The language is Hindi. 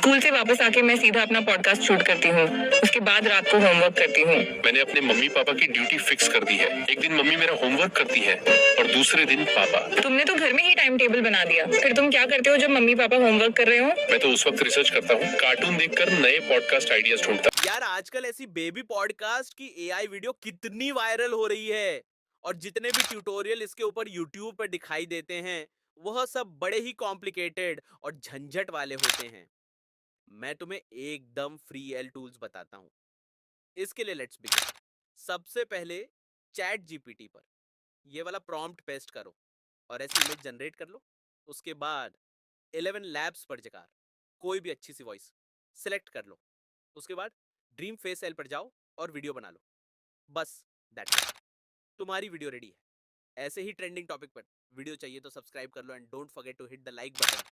स्कूल से वापस आके मैं सीधा अपना पॉडकास्ट शूट करती हूँ। उसके बाद रात को होमवर्क करती हूँ। मैंने अपने मम्मी पापा की ड्यूटी फिक्स कर दी है। एक दिन मम्मी मेरा होमवर्क करती है और दूसरे दिन पापा। तुमने तो घर में ही टाइम टेबल बना दिया, फिर तुम क्या करते हो जब मम्मी पापा होमवर्क कर रहे हो? मैं तो उस वक्त रिसर्च करता हूँ, कार्टून देखकर नए पॉडकास्ट आइडियाज ढूंढता। यार आजकल ऐसी बेबी पॉडकास्ट की एआई वीडियो कितनी वायरल हो रही है, और जितने भी ट्यूटोरियल इसके ऊपर यूट्यूब पर दिखाई देते हैं वह सब बड़े ही कॉम्प्लिकेटेड और झंझट वाले होते हैं। मैं तुम्हें एकदम फ्री एल टूल्स बताता हूँ। इसके लिए लेट्स बिगिन। सबसे पहले चैट जीपीटी पर ये वाला प्रॉम्प्ट पेस्ट करो और ऐसी इमेज जनरेट कर लो। उसके बाद 11 लैब्स पर जाकर कोई भी अच्छी सी वॉइस सिलेक्ट कर लो। उसके बाद ड्रीम फेस एल पर जाओ और वीडियो बना लो। बस दैट्स इट, तुम्हारी वीडियो रेडी है। ऐसे ही ट्रेंडिंग टॉपिक पर वीडियो चाहिए तो सब्सक्राइब कर लो and don't forget to hit the like button.